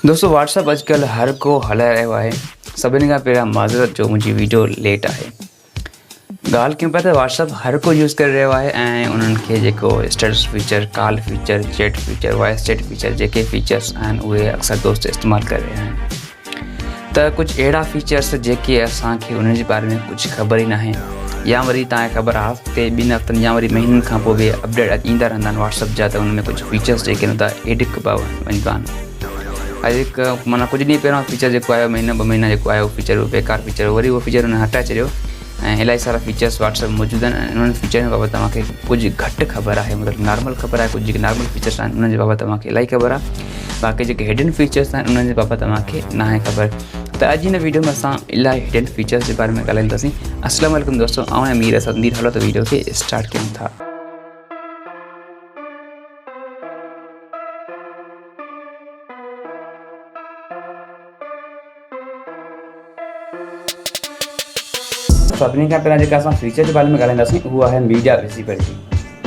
दोस्तों व्हाट्सअप अॼुकल्ह हर को हलाए रहियो आहे। सभिनी खां पहिरियां माज़रत जो मुंहिंजी वीडियो लेट आहे। ॻाल्हि कयूं पिया त व्हाट्सअप हर को यूज़ करे रहियो आहे ऐं उन्हनि खे जेको status feature, call feature, chat feature, voice chat feature जेके फीचर्स आहिनि उहे अक्सर दोस्त इस्तेमालु करे रहिया आहिनि। त कुझु अहिड़ा फीचर्स जेके असांखे उन्हनि जे बारे में कुझु ख़बर ई न आहे या वरी तव्हांखे ख़बर आहे हफ़्ते ॿिनि हफ़्तनि या वरी महीननि खां पोइ बि अपडेट ईंदा रहंदा आहिनि व्हाट्सअप जा। त उन में कुझु फीचर्स जेके न था एडिट कबा वञनि था। हिकु माना कुझु ॾींहं पहिरियों फीचर जेको आयो, महीना ॿ महीना जेको आयो फीचर उहो बेकार फीचर, वरी उहो फीचर हुन हटाए छॾियो ऐं इलाही सारा फीचर्स व्हाट्सअप मौजूदु आहिनि ऐं उन्हनि फीचरनि बाबति तव्हांखे कुझु घटि ख़बर आहे, मतिलबु नॉर्मल ख़बर आहे। कुझु जेके नॉर्मल फीचर्स आहिनि उन्हनि जे बाबति तव्हांखे इलाही ख़बर आहे, बाक़ी जेके हिडन फीचर्स आहिनि उन्हनि जे बाबति तव्हांखे न आहे ख़बर। त अॼु हिन वीडियो में असां इलाही हिडन फीचर्स जे बारे में ॻाल्हाईंदासीं। अस्सलाम वालेकुम दोस्तों, ऐं मीर असद हलो त वीडियो खे स्टार्ट कयूं था। सभिनी खां पहिरियां जेका असां फीचर जे बारे में ॻाल्हाईंदासीं उहो आहे मीडिया विज़िबिलिटी।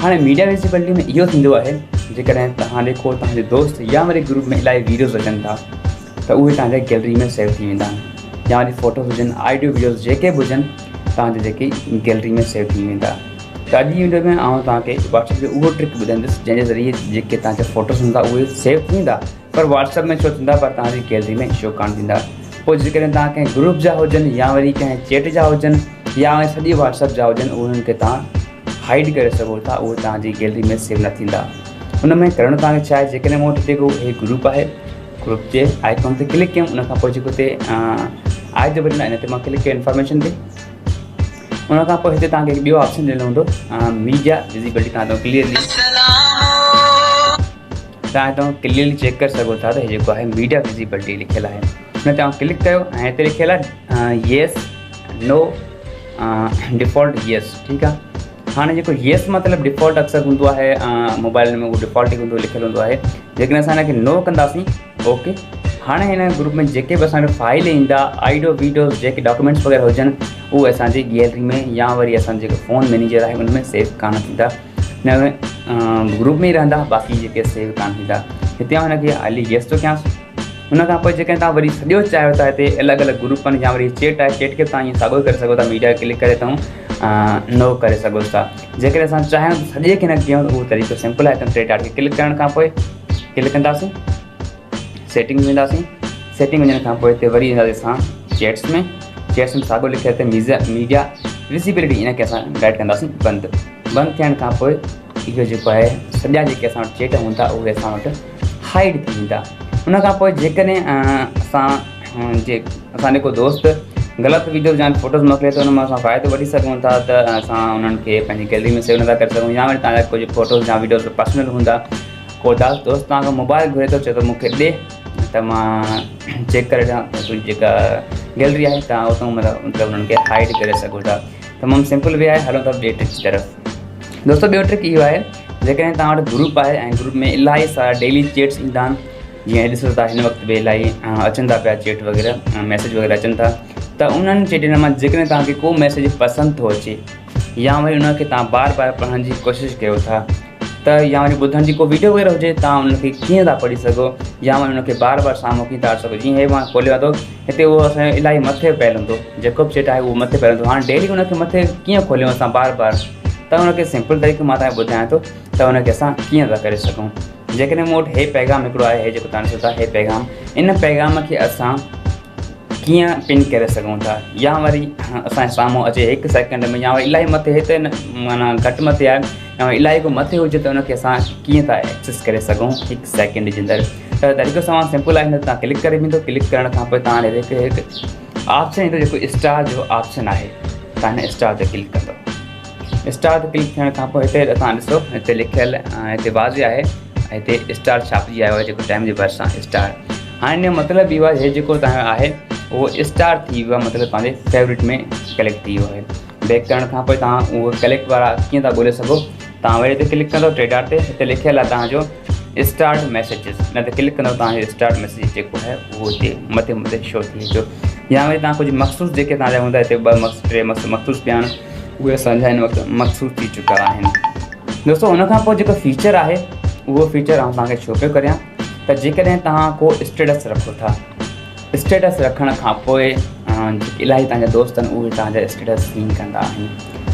हाणे मीडिया विज़िबिलिटी में इहो थींदो आहे जेकॾहिं तव्हां ॾेखो तव्हांजे दोस्त या वरी ग्रुप में इलाही वीडियोज़ अचनि था त उहे तव्हांजे गैलरी में सेव थी वेंदा आहिनि, या वरी फ़ोटोज़ हुजनि, ऑडियो वीडियोज़ जेके बि हुजनि तव्हांजे जेकी गैलरी में सेव थी वेंदा। त अॼु जी वीडियो में आउं तव्हांखे व्हाट्सअप जो उहो ट्रिक ॿुधाईंदुसि जंहिंजे ज़रिए जेके तव्हांजा फ़ोटोज़ हूंदा उहे सेव थींदा पर व्हाट्सअप में शो थींदा पर तव्हांजी गैलरी में शो कान थींदा। पोइ जेकॾहिं तव्हां कंहिं ग्रुप जा हुजनि या वरी कंहिं चैट जा हुजनि या सॼी व्हाट्सअप जा हुजनि उन्हनि खे तव्हां हाइड करे सघो था, उहे तव्हांजी गैलरी में सेव न थींदा। उन में करणु तव्हांखे छा आहे, जेकॾहिं मूं वटि जेको हे ग्रुप आहे, ग्रुप जे आइकॉन ते क्लिक कयूं, उनखां पोइ जेको हिते आई जो बटन आहे हिन ते मां क्लिक कयो इंफॉर्मेशन ते। उनखां पोइ हिते तव्हांखे ॿियो ऑप्शन ॾिनो हूंदो मीडिया विज़िबिलिटी। तव्हां क्लियरली चेक करे सघो था त हे जेको आहे मीडिया विज़िबिलिटी लिखियलु आहे। हुन तव्हां क्लिक कयो ऐं हिते लिखियलु आहे येस, नो, डिफ़ॉल्ट येस। ठीकु आहे। हाणे जेको येस मतिलबु डिफ़ॉल्ट अक्सर हूंदो आहे मोबाइल में, उहो डिफ़ॉल्ट ई हूंदो, लिखियलु हूंदो आहे। जेकॾहिं असां हिनखे नो कंदासीं ओके, हाणे हिन ग्रुप में जेके बि असांखे फाइल ईंदा, ऑडियो वीडियोज़ जेके डॉक्यूमेंट्स वग़ैरह हुजनि उहे असांजी गैलरी में या वरी असांजे जेको फ़ोन मैनेजर आहे उन में सेव कान थींदा, हिन ग्रुप में ई रहंदा, बाक़ी जेके सेव कान थींदा। हिते आउं हिनखे हाली येस थो कयांसि। हुनखां पोइ जेकॾहिं तव्हां वरी सॼो चाहियो था हिते अलॻि अलॻि ग्रुपनि या वरी चैट आहे, चैट खे तव्हां ईअं साॻियो करे सघो था, मीडिया क्लिक करे तव्हां नो करे सघो था। जेकॾहिं असां चाहियूं सॼे खे न कयूं त उहो तरीक़ो सिंपल आहे। टे डॉट खे क्लिक करण खां पोइ क्लिक कंदासीं, सेटिंग में वेंदासीं, सेटिंग वञण खां पोइ हिते वरी ईंदासीं असां चैट्स में साॻियो लिखियो हिते मीडिया विज़िबिलिटी, इनखे असां डाइट कंदासीं बंदि। बंदि थियण खां पोइ इहो जेको आहे सॼा जेके असां वटि चैट हूंदा उहे असां वटि हाइड थी वेंदा। उनखां पोइ जेकॾहिं असांजे को दोस्त ग़लति वीडियो या फ़ोटोज़ मोकिले त उन मां असां फ़ाइदो वठी सघूं था त असां उन्हनि खे पंहिंजी गैलरी में सेव नथा करे सघूं, या वरी तव्हांजा कुझु फ़ोटोज़ या वीडियोज़ पर्सनल हूंदा, को दोस्त तव्हांखां मोबाइल घुरे थो, चए थो मूंखे ॾे त मां चेक करे ॾियां तुंहिंजी जेका गैलरी आहे, तव्हां उतां मतिलबु उन्हनि खे हाइड करे सघो था। तमामु सिंपल वे आहे। हलो त ॿिए ट्रिक जी तरफ़। दोस्तों ॿियो ट्रिक इहो आहे, जेकॾहिं तव्हां वटि ग्रुप आहे ऐं ग्रुप में इलाही सारा डेली चैट्स ईंदा आहिनि, जीअं ॾिसो था हिन वक़्तु बि इलाही अचनि था पिया चैट वग़ैरह, मैसेज वग़ैरह अचनि था, त उन्हनि चैटनि मां जेकॾहिं तव्हांखे को मैसेज पसंदि थो अचे या वरी उनखे तव्हां बार बार पढ़ण जी कोशिशि कयो था त या वरी ॿुधण जी को वीडियो वग़ैरह हुजे, तव्हां उनखे कीअं था पढ़ी सघो या वरी उनखे बार बार साम्हूं कीअं था अची सघो। जीअं हे मां खोलियो थो, हिते उहो असांजो इलाही मथे पियल हूंदो, जेको बि चैट आहे उहो मथे पियल हूंदो। हाणे डेली उनखे मथे कीअं खोलियूं असां बार बार, त उनखे सिंपल तरीक़ो मां तव्हांखे ॿुधायां थो त उनखे असां कीअं था करे सघूं। जेकॾहिं मूं वटि हे पैगाम हिकिड़ो आहे, हे जेको तव्हां ॾिसो था हे पैगाम, इन पैगाम खे असां कीअं पिन करे सघूं था या वरी असांजे साम्हूं अचे 1 सेकेंड में, या वरी इलाही मथे हिते माना घटि मथे आहे या वरी इलाही को मथे हुजे त उनखे असां कीअं था एक्सेस करे सघूं 1 सेकेंड जे अंदरि। त तरीक़ो तमामु सिंपल आहे। हिन तव्हां क्लिक करे वेंदो, क्लिक करण खां पोइ तव्हां हिकु ऑप्शन ईंदो जेको स्टार जो ऑप्शन आहे, तव्हां हिन स्टार ते क्लिक कंदो। स्टार ते क्लिक थियण खां पोइ हिते तव्हां ॾिसो हिते लिखियलु हिते वाज़े आहे, हिते स्टार छापिजी आयो आहे जेको टाइम जे भरिसां स्टार। हाणे हिन जो मतिलबु इहो आहे, हे जेको तव्हांजो आहे उहो स्टार थी वियो आहे, मतिलबु पंहिंजे फेवरेट में कलेक्ट थी वियो आहे। बैक करण खां पोइ तव्हां उहो कलेक्ट वारा कीअं था ॻोल्हे सघो, तव्हां वरी हिते क्लिक कंदो टे डॉट ते, हिते लिखियलु आहे तव्हांजो स्टार्ट मैसेजिस, हिन ते क्लिक कंदो तव्हांजो स्टार्ट मैसेज जेको आहे उहो हिते मथे मथे शो थी वेंदो। या वरी तव्हां कुझु मखसूस जेके तव्हांजा हूंदा, हिते 2 मखसूस पिया आहिनि, उहे असांजा हिन वक़्तु मखसूस थी चुका आहिनि। दोस्तों हुनखां पोइ जेको फीचर आहे उहो फीचर आउं तव्हांखे शो पियो करियां। त जेकॾहिं तव्हां को स्टेटस रखो था, स्टेटस रखण खां पोइ इलाही तव्हांजा दोस्त आहिनि उहे तव्हांजा स्टेटस सीन कंदा आहिनि,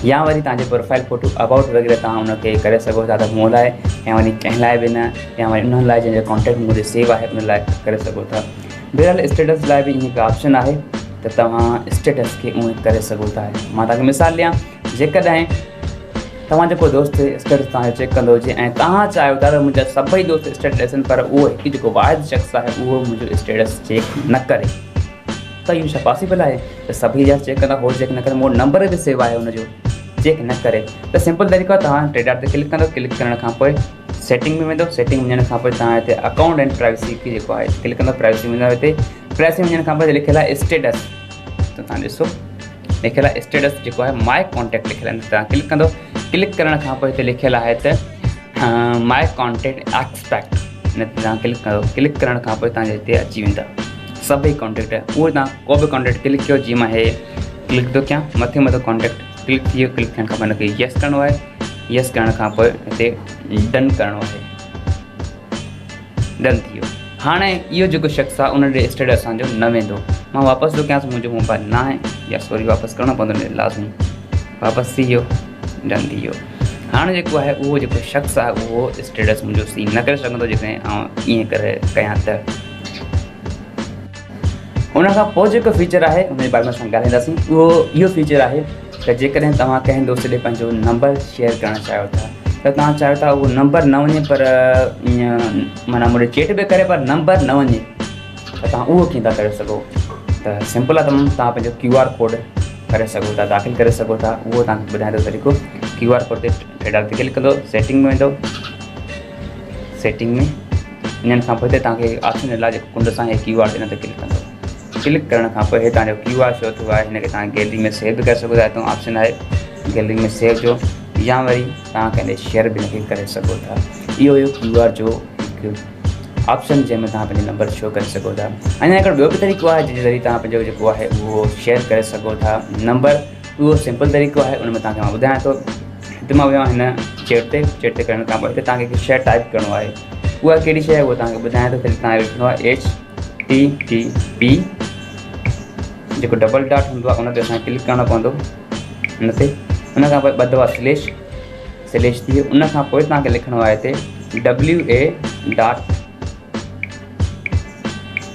या वरी तव्हांजे प्रोफाइल फ़ोटो अबाउट वग़ैरह तव्हां उनखे करे सघो था त मूं लाइ, ऐं वरी कंहिं लाइ बि न, या वरी उन्हनि लाइ जंहिंजो कॉन्टेक्ट मुंहिंजे सेव आहे उन लाइ करे सघो था। बहरहाल स्टेटस लाइ बि ईअं हिकु ऑप्शन आहे त तव्हां स्टेटस खे उहे करे सघो था। मां तव्हांखे मिसाल ॾियां, जेकॾहिं तव्हां जेको दोस्त स्टेटस तव्हांजो चेक कंदो हुजे ऐं तव्हां चाहियो था त मुंहिंजा सभई दोस्त स्टेटस ॾिसनि, पर उहो हिकु जेको वाहिद शख़्स आहे उहो मुंहिंजो स्टेटस चेक न करे, त इहो छा पॉसिबल आहे त सभई जा चेक कंदा, उहो चेक न करे, मूं नंबर बि सेव आहे हुनजो, चेक न करे? त सिंपल तरीक़ो आहे, तव्हां टे डॉट ते क्लिक कंदो, क्लिक करण खां पोइ सेटिंग में वेंदो, सेटिंग वञण खां पोइ तव्हां हिते अकाउंट एंड प्राइवेसी खे जेको आहे क्लिक कंदो, प्राइवेसी में वेंदो, हिते प्राइवेसी वञण खां पोइ लिखियलु आहे स्टेटस, त तव्हां ॾिसो लिखियलु आहे स्टेटस जेको आहे माय कॉन्टेक्ट लिखियलु आहे, तव्हां क्लिक कंदो, क्लिक करण खां पोइ हिते लिखियलु आहे त माय कॉन्टेक्ट एक्सपेक्ट, हिन ते तव्हां क्लिक कंदो, क्लिक करण खां पोइ तव्हांजे हिते अची वेंदा सभई कॉन्टेक्ट, उहे तव्हां को बि कॉन्टेक्ट क्लिक कयो, जीअं मां हे क्लिक थो कयां, मथे कॉन्टेक्ट क्लिक थी वियो, क्लिक थियण खां पोइ हिनखे यस करिणो आहे, यस करण खां पोइ हिते डन करिणो आहे, डन थी वियो। हाणे इहो जेको शख़्स आहे उन ॾे स्टेटस असांजो न वेंदो। मां वापसि थो कयांसि, मुंहिंजो मोबाइल न आहे, यस वरी वापसि करिणो पवंदो लाज़मी, वापसि थी वियो, डन थी वियो। हाणे जेको आहे उहो जेको शख़्स आहे उहो स्टेटस मुंहिंजो सीन न करे सघंदो जेकॾहिं आउं ईअं करे कयां त। उन खां पोइ जेको फीचर आहे उनजे बारे में असां ॻाल्हाईंदासीं, उहो इहो फीचर आहे त जेकॾहिं तव्हां कंहिं दोस्त ॾे पंहिंजो नंबर शेयर करणु चाहियो था, त तव्हां चाहियो था उहो नंबर न वञे, पर ईअं माना मुंहिंजे चेट बि करे पर नंबर न वञे, त तव्हां उहो कीअं था करे सघो? त सिंपल आहे तमामु, तव्हां पंहिंजो QR कोड करे सघो था, दाख़िल करे सघो था, उहो तव्हांखे ॿुधाए थो तरीक़ो। QR कोड ते टे डॉट ते क्लिक कंदो, सेटिंग में वेंदो, सेटिंग में वञण खां पोइ हिते तव्हांखे ऑप्शन लाइ जेको कुंड सां हे QR हिन ते क्लिक कंदो, क्लिक करण खां पोइ हे तव्हांजो QR शो थियो आहे, हिनखे तव्हां गैलरी में सेव बि करे सघो था, हितां ऑप्शन आहे गैलरी में सेव जो, या वरी तव्हां कंहिं शेयर बि हिनखे करे सघो था। इहो हुयो QR जो हिकु ऑप्शन जंहिंमें तव्हां पंहिंजो नंबर शो करे सघो था। अञा हिकिड़ो ॿियो बि तरीक़ो आहे जंहिंजे ज़रिए तव्हां पंहिंजो जेको आहे उहो शेयर करे सघो था नंबर, उहो सिंपल तरीक़ो आहे, उन में तव्हांखे मां ॿुधायां थो। हिते मां वियो आहियां हिन चेट ते करण खां पोइ हिते तव्हांखे हिकु शइ टाइप करिणो आहे, उहा कहिड़ी शइ आहे उहा तव्हांखे ॿुधायां थो। तव्हांखे लिखिणो आहे HTTP, जेको डबल डॉट हूंदो आहे उन ते असांखे क्लिक करिणो पवंदो, हुन ते, उन खां पोइ ॿ दफ़ा स्लेश थी वियो, उन खां पोइ तव्हांखे लिखिणो आहे हिते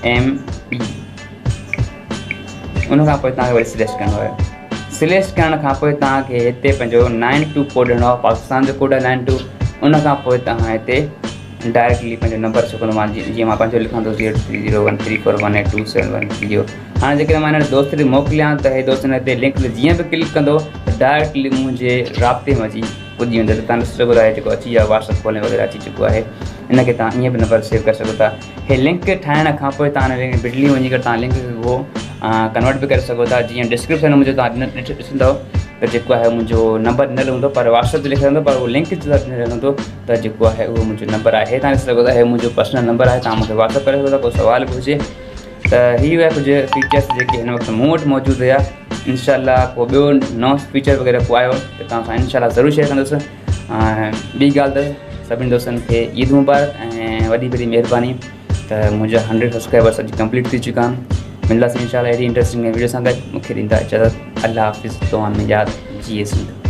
WA.MP, उन खां पोइ तव्हांखे वरी स्लेश करिणो आहे। स्लेश करण खां पोइ तव्हांखे हिते पंहिंजो 92 कोड ॾियणो आहे, पाकिस्तान जो कोड आहे 92, उन खां पोइ तव्हां हिते डायरेक्टली पंहिंजो नंबर छो कंदो, मां जीअं मां पंहिंजो लिखां थो 03013418413। हाणे जेकॾहिं मां हिन दोस्त खे मोकिलियां त हे दोस्त हिन ते लिंक ते जीअं बि क्लिक कंदो त डायरेक्टली मुंहिंजे राब्ते में अची पुॼी वेंदो, त तव्हां ॾिसी सघो था जेको अची वियो आहे व्हाट्सअप खोलण वग़ैरह अची चुको आहे, इनखे तव्हां ईअं बि नंबर सेव करे सघो था। हे लिंक ठाहिण खां पोइ तव्हां हिन बिजली वञी करे तव्हां लिंक खे उहो कन्वर्ट बि करे सघो था। जीअं डिस्क्रिप्शन में मुंहिंजो तव्हां ॾिसंदव त जेको आहे मुंहिंजो नंबर ॾिनल हूंदो, पर व्हाट्सअप ते लिखियलु हूंदो, पर उहो लिंक ॾिनल हूंदो त जेको आहे उहो मुंहिंजो नंबर आहे, तव्हां ॾिसी सघो था, हे मुंहिंजो पर्सनल नंबर आहे, तव्हां मूंखे व्हाट्सअप करे सघो था, कोई सुवाल बि हुजे त हीअ हुआ कुझु फीचर्स जेके हिन वक़्तु मूं वटि मौजूदु हुया। इंशाल्लाह को ॿियो नओं फीचर वग़ैरह को आयो त तव्हां सां इंशाल्लाह ज़रूरु शेयर कंदुसि। ॿी ॻाल्हि त सभिनी दोस्तनि खे ईद मुबारक ऐं वॾी वॾी महिरबानी त मुंहिंजा 100 सब्सक्राइबर्स अॼु कंप्लीट थी चुका आहिनि। मिलंदासीं इंशाल्लाह अहिड़ी इंट्रस्टिंग वीडियो सां गॾु। मूंखे ॾींदा इजाज़त। अल्लाह हाफ़िज़। तव्हां में यादि जिए सिंध।